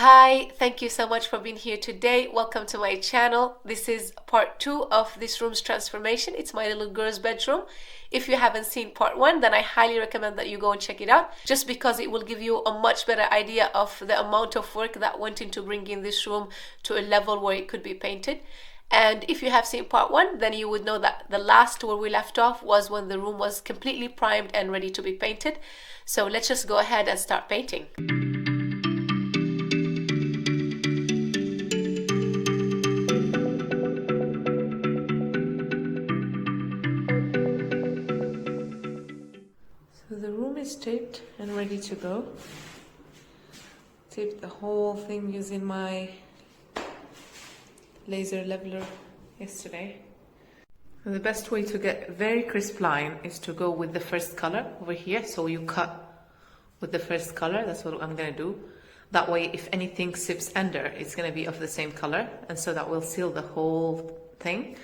Hi, thank you so much for being here today. Welcome to my channel. This is part 2 of this room's transformation. It's my little girl's bedroom. If you haven't seen part 1, then I highly recommend that you go and check it out, just because it will give you a much better idea of the amount of work that went into bringing this room to a level where it could be painted. And if you have seen part 1, then you would know that the last where we left off was when the room was completely primed and ready to be painted. So let's just go ahead and start painting. So the room is taped and ready to go. Taped the whole thing using my laser leveler yesterday. And the best way to get a very crisp line is to go with the first color over here. So you cut with the first color. That's what I'm gonna do. That way, if anything sips under, it's gonna be of the same color, and so that will seal the whole thing.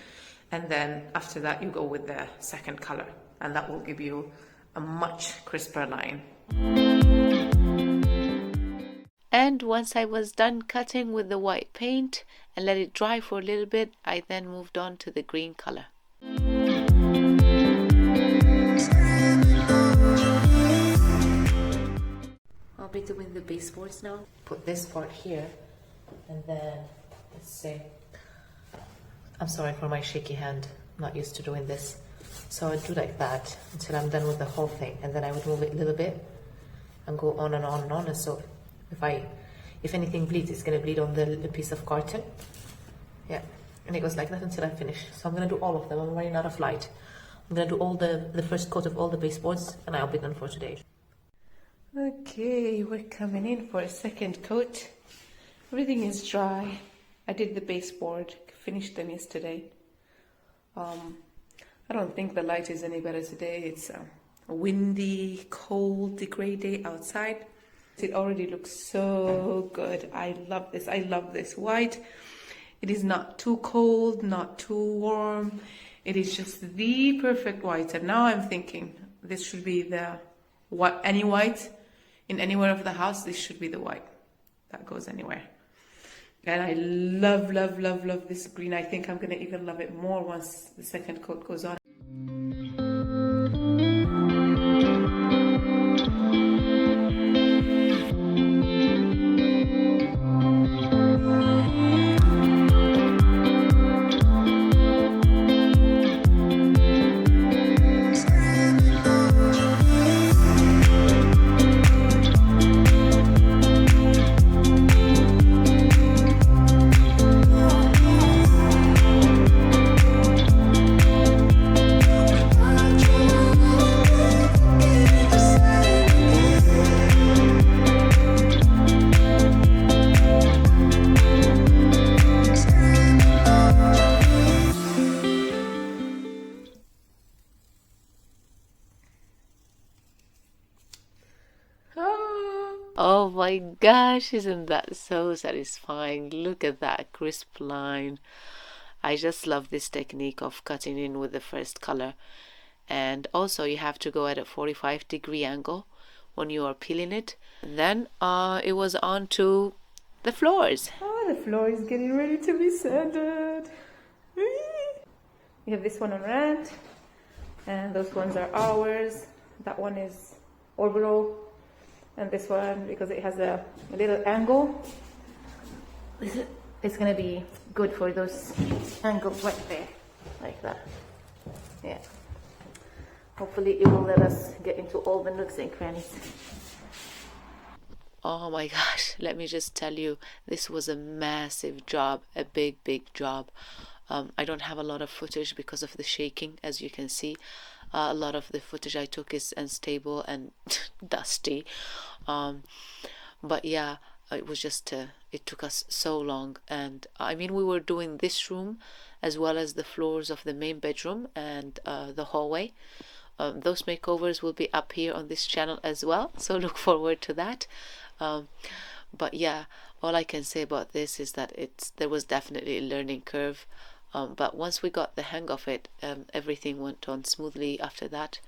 And then after that, you go with the second color, and that will give you a much crisper line. And once I was done cutting with the white paint and let it dry for a little bit, I then moved on to the green color. I'll be doing the baseboards now. Put this part here, and then let's see. I'm sorry for my shaky hand. I'm not used to doing this. So I'd do like that until I'm done with the whole thing, and then I would move it a little bit and go on and on and on. And so if anything bleeds, it's gonna bleed on the piece of carton. Yeah, and it goes like that until I finish. So I'm gonna do all of them. I'm running out of light. I'm gonna do all the first coat of all the baseboards, and I'll be done for today. Okay, we're coming in for a second coat. Everything is dry. I did the baseboard, finished them yesterday. I don't think the light is any better today. It's a windy, cold, gray day outside. It already looks so good. I love this. I love this white. It is not too cold, not too warm. It is just the perfect white. And now I'm thinking this should be the any white in anywhere of the house. This should be the white that goes anywhere. And I love, love, love, love this green. I think I'm gonna even love it more once the second coat goes on. Oh my gosh, isn't that so satisfying? Look at that crisp line. I just love this technique of cutting in with the first color. And also you have to go at a 45-degree angle when you are peeling it. Then it was on to the floors. Oh, the floor is getting ready to be sanded. We have this one on rent, and those ones are ours. That one is orbital. And this one, because it has a little angle, it's gonna be good for those angles right there, like that. Yeah. Hopefully it will let us get into all the nooks and crannies. Oh my gosh, let me just tell you, this was a massive job, a big job. I don't have a lot of footage because of the shaking, as you can see. A lot of the footage I took is unstable and dusty. But yeah, it was just, it took us so long. And I mean, we were doing this room as well as the floors of the main bedroom and the hallway. Those makeovers will be up here on this channel as well, so look forward to that. But yeah, all I can say about this is that there was definitely a learning curve. But once we got the hang of it, everything went on smoothly after that.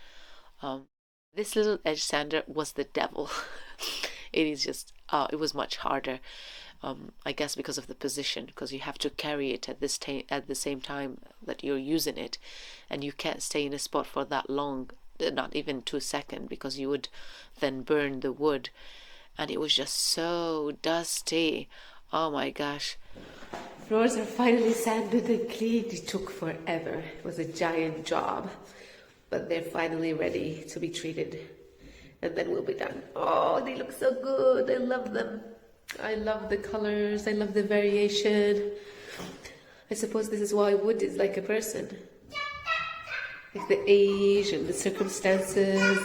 This little edge sander was the devil. It is just it was much harder. I guess because of the position, because you have to carry it at the same time that you're using it, and you can't stay in a spot for that long, not even 2 seconds, because you would then burn the wood. And it was just so dusty. Oh my gosh. Floors are finally sanded and cleaned. It took forever. It was a giant job, but they're finally ready to be treated, and then we'll be done. Oh, they look so good. I love them. I love the colors. I love the variation. I suppose this is why wood is like a person. Like the age and the circumstances.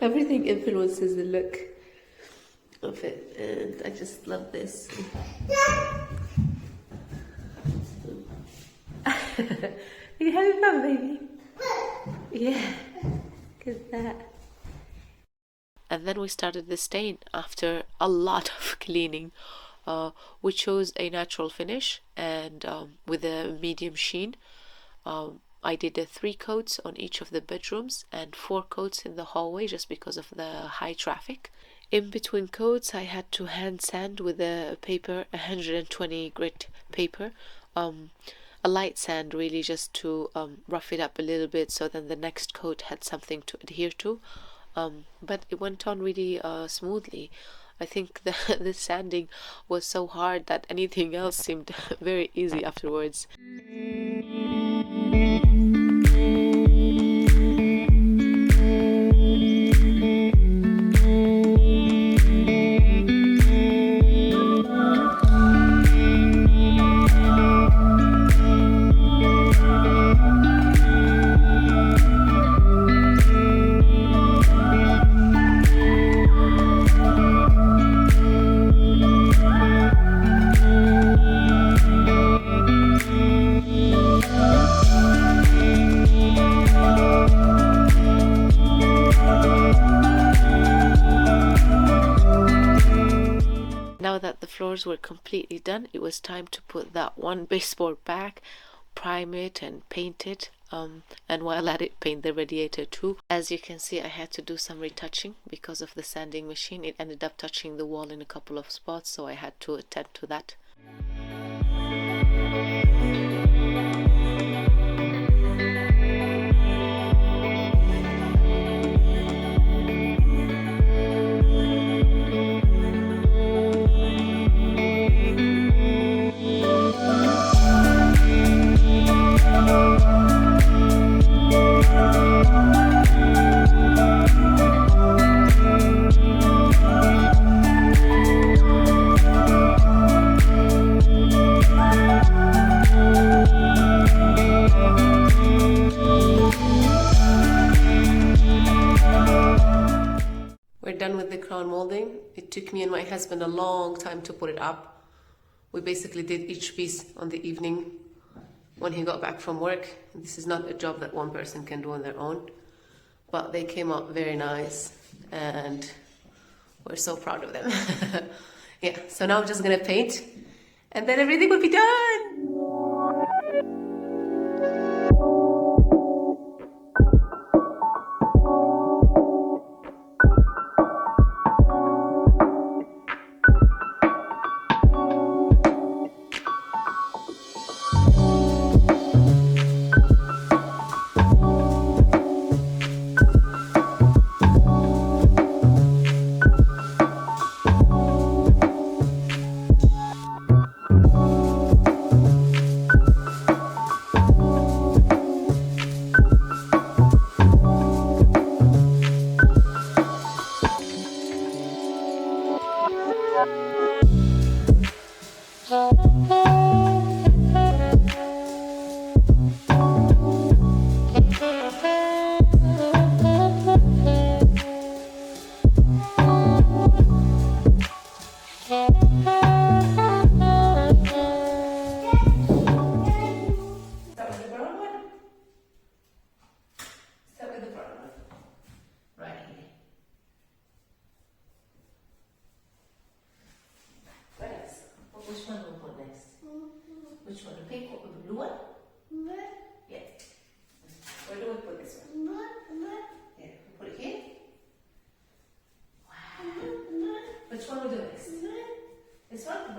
Everything influences the look of it, and I just love this. You having fun, baby? Yeah, look at that. And then we started the stain after a lot of cleaning. We chose a natural finish and with a medium sheen. I did 3 coats on each of the bedrooms and 4 coats in the hallway just because of the high traffic. In between coats I had to hand sand with a paper, 120 grit paper. A light sand really, just to rough it up a little bit so then the next coat had something to adhere to. But it went on really smoothly. I think the sanding was so hard that anything else seemed very easy afterwards. Now that the floors were completely done, it was time to put that one baseboard back, prime it and paint it, and while at it, paint the radiator too. As you can see, I had to do some retouching because of the sanding machine. It ended up touching the wall in a couple of spots, so I had to attend to that. Done with the crown molding. It took me and my husband a long time to put it up. We basically did each piece on the evening when he got back from work. This is not a job that one person can do on their own, but they came out very nice and we're so proud of them. Yeah, so now I'm just gonna paint and then everything will be done.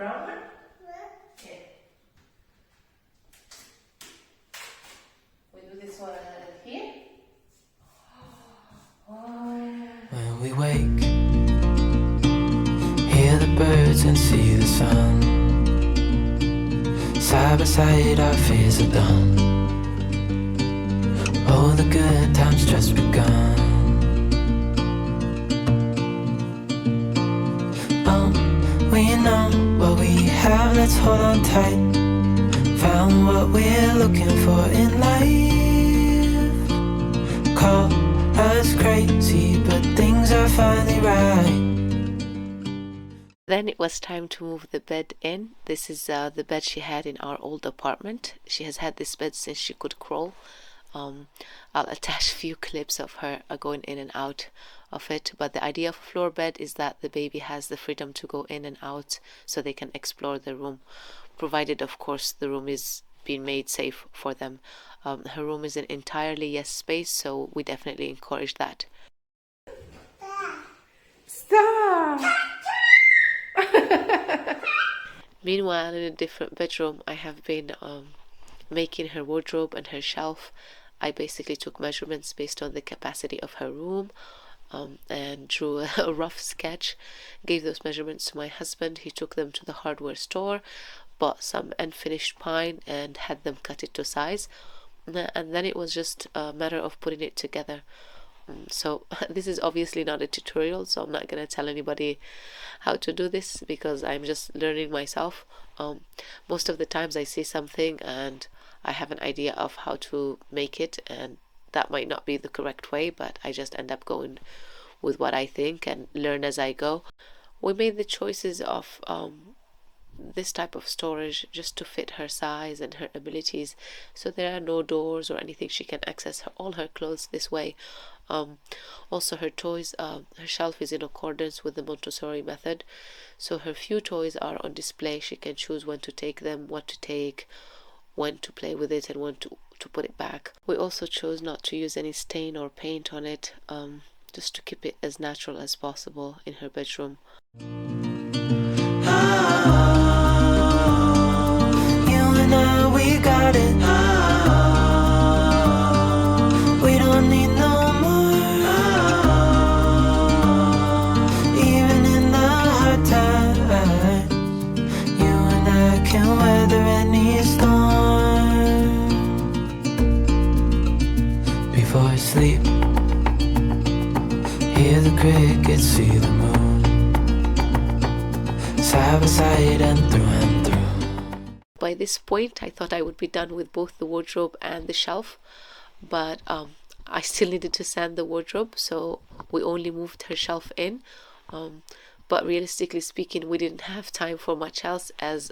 brown one? Yeah. We do this one here. When we wake, hear the birds and see the sun. Side by side our fears are done. Oh, the good times just begun. We know what we have, let's hold on tight. Found what we're looking for in life. Call us crazy, but things are finally right. Then it was time to move the bed in. This is the bed she had in our old apartment. She has had this bed since she could crawl. I'll attach a few clips of her going in and out of it, but the idea of a floor bed is that the baby has the freedom to go in and out so they can explore the room, provided of course the room is being made safe for them. Her room is an entirely yes space, so we definitely encourage that. Stop! Meanwhile, in a different bedroom, I have been making her wardrobe and her shelf. I basically took measurements based on the capacity of her room and drew a rough sketch, gave those measurements to my husband. He took them to the hardware store, bought some unfinished pine and had them cut it to size, and then it was just a matter of putting it together. So this is obviously not a tutorial, so I'm not going to tell anybody how to do this because I'm just learning myself. Most of the times I see something and I have an idea of how to make it, and that might not be the correct way, but I just end up going with what I think and learn as I go. We made the choices of this type of storage just to fit her size and her abilities, so there are no doors or anything. She can access all her clothes this way. Also her toys, her shelf is in accordance with the Montessori method, so her few toys are on display. She can choose when to take them, what to take, when to play with it, and when to put it back. We also chose not to use any stain or paint on it, just to keep it as natural as possible in her bedroom. We got it. We don't need no more. Even in the hard times, you and I can weather any storm. Before I sleep, hear the crickets, see the moon. Side by side and through and through. By this point, I thought I would be done with both the wardrobe and the shelf, but I still needed to sand the wardrobe, so we only moved her shelf in. But realistically speaking, we didn't have time for much else, as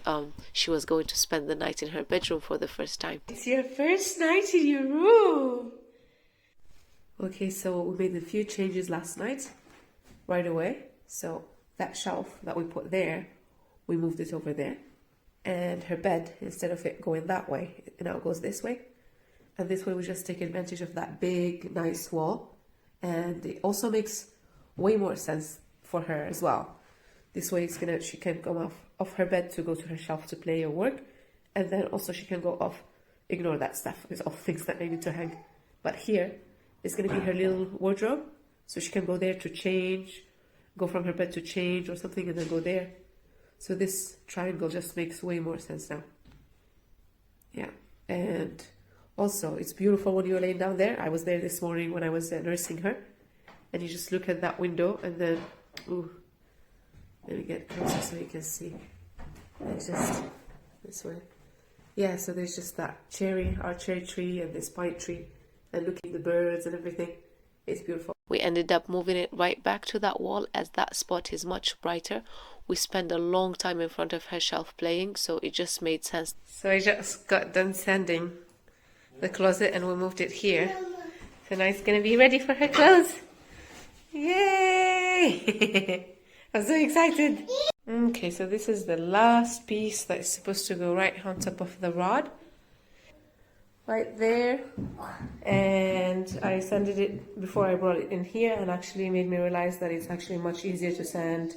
she was going to spend the night in her bedroom for the first time. It's your first night in your room. Okay, so we made a few changes last night, right away. So that shelf that we put there, we moved it over there. And her bed, instead of it going that way, it now goes this way. And this way we just take advantage of that big, nice wall. And it also makes way more sense for her as well. This way she can come off her bed to go to her shelf to play or work. And then also she can go off, ignore that stuff. It's all things that they need to hang. But here is going to be her little wardrobe. So she can go there to change, go from her bed to change or something, and then go there. So this triangle just makes way more sense now. Yeah, and also it's beautiful when you're laying down there. I was there this morning when I was nursing her, and you just look at that window and then, ooh, let me get closer so you can see. It's just this way. Yeah, so there's just that our cherry tree and this pine tree, and looking at the birds and everything. It's beautiful. We ended up moving it right back to that wall, as that spot is much brighter. We spent a long time in front of her shelf playing, so it just made sense. So I just got done sanding the closet and we moved it here. So now it's gonna be ready for her clothes. Yay! I'm so excited. Okay, so this is the last piece that is supposed to go right on top of the rod. Right there. And I sanded it before I brought it in here, and actually made me realize that it's actually much easier to sand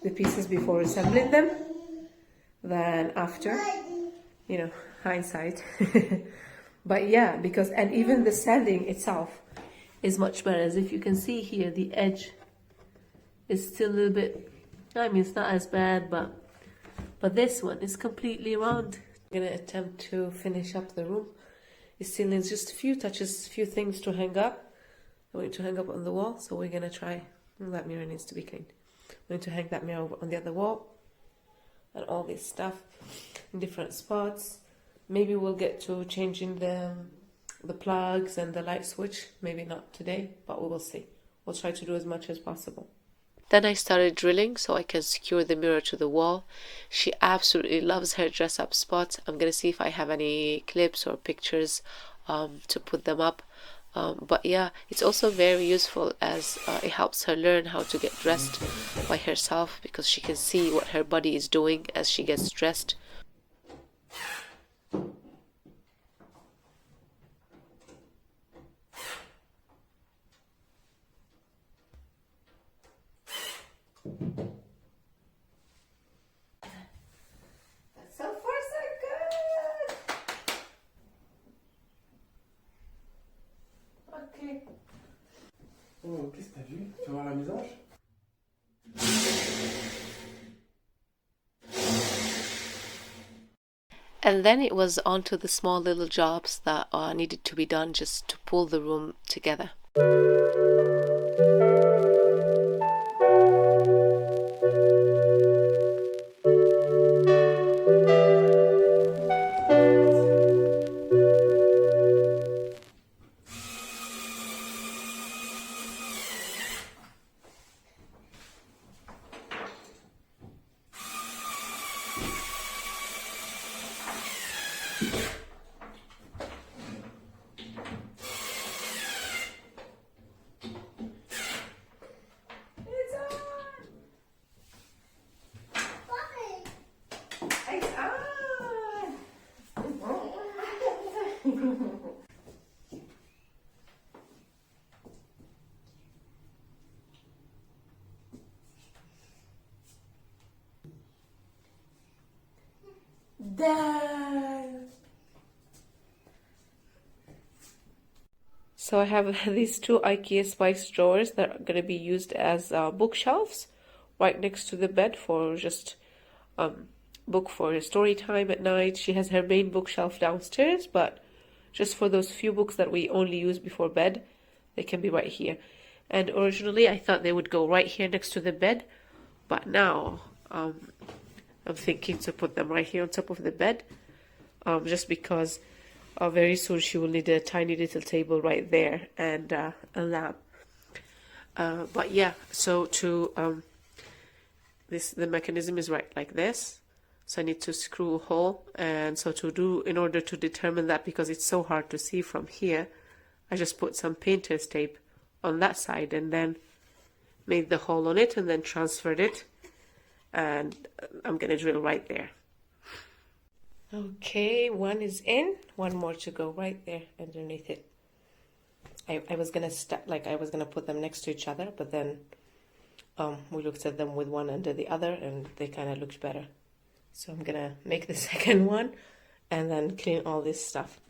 the pieces before assembling them. than after, hindsight. But yeah, because, and even the sanding itself is much better. As if you can see here, the edge is still a little bit, I mean, it's not as bad, but this one is completely round. I'm gonna attempt to finish up the room. It still needs just a few touches, a few things to hang up. I want to hang up on the wall, so we're gonna try. That mirror needs to be cleaned. I'm going to hang that mirror over on the other wall, and all this stuff in different spots. Maybe we'll get to changing the plugs and the light switch. Maybe not today, but we will see. We'll try to do as much as possible. Then I started drilling so I can secure the mirror to the wall. She absolutely loves her dress-up spots. I'm gonna see if I have any clips or pictures to put them up. But yeah, it's also very useful as it helps her learn how to get dressed by herself, because she can see what her body is doing as she gets dressed. So far, so good. Ok. Oh, qu'est-ce que t'as vu? Tu vas voir la mésange? And then it was on to the small little jobs that needed to be done just to pull the room together. Done. So I have these two IKEA spice drawers that are going to be used as bookshelves right next to the bed for just book for story time at night. She has her main bookshelf downstairs, but just for those few books that we only use before bed, they can be right here. And originally I thought they would go right here next to the bed, but now I'm thinking to put them right here on top of the bed, just because very soon she will need a tiny little table right there and a lamp. But yeah, so to the mechanism is right like this. So I need to screw a hole, and so in order to determine that, because it's so hard to see from here, I just put some painter's tape on that side and then made the hole on it and then transferred it, and I'm gonna drill right there. Okay, one is in, one more to go right there underneath it. I was gonna I was gonna put them next to each other, but then we looked at them with one under the other and they kind of looked better. So I'm gonna make the second one and then clean all this stuff.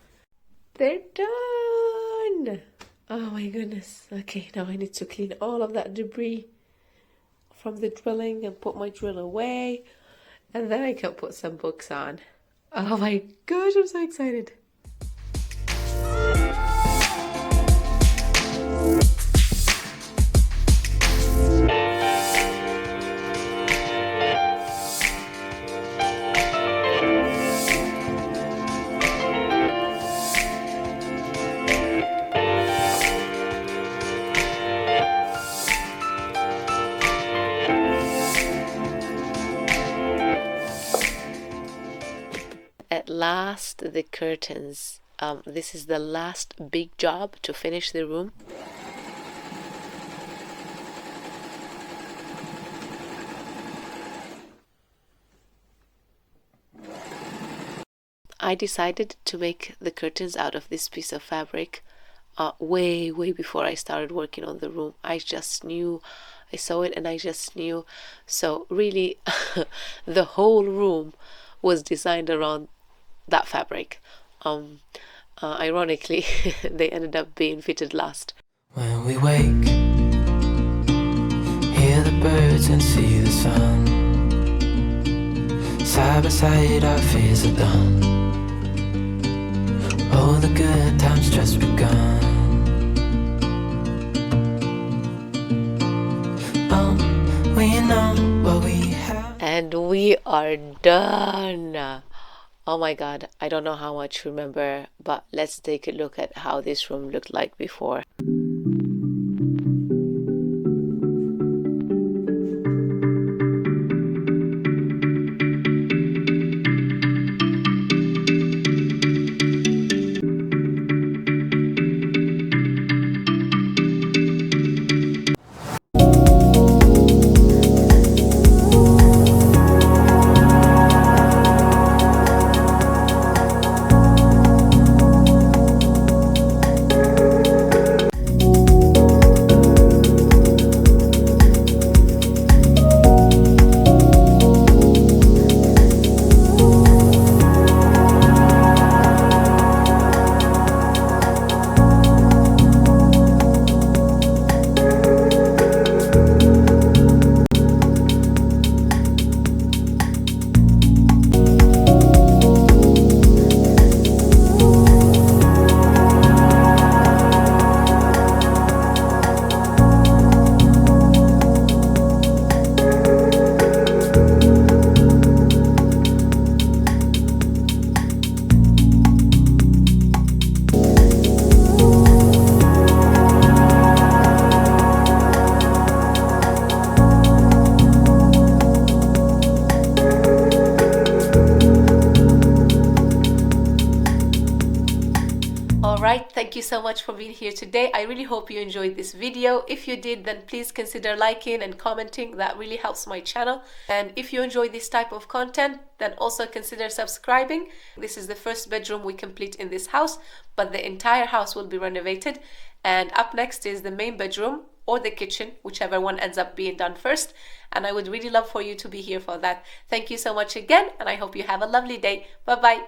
They're done! Oh my goodness. Okay, now I need to clean all of that debris from the drilling and put my drill away, and then I can put some books on. Oh my gosh, I'm so excited. At last, the curtains. This is the last big job to finish the room. I decided to make the curtains out of this piece of fabric way before I started working on the room. I just knew. I saw it and I just knew. So really, the whole room was designed around that fabric. Ironically, they ended up being fitted last. When we wake, hear the birds and see the sun. Side by side our fears are done. Oh, the good times just begun. Oh, we know what we have. And we are done. Oh my god, I don't know how much you remember, but let's take a look at how this room looked like before. Alright, thank you so much for being here today. I really hope you enjoyed this video. If you did, then please consider liking and commenting. That really helps my channel. And if you enjoy this type of content, then also consider subscribing. This is the first bedroom we complete in this house, but the entire house will be renovated. And up next is the main bedroom or the kitchen, whichever one ends up being done first. And I would really love for you to be here for that. Thank you so much again, and I hope you have a lovely day. Bye-bye.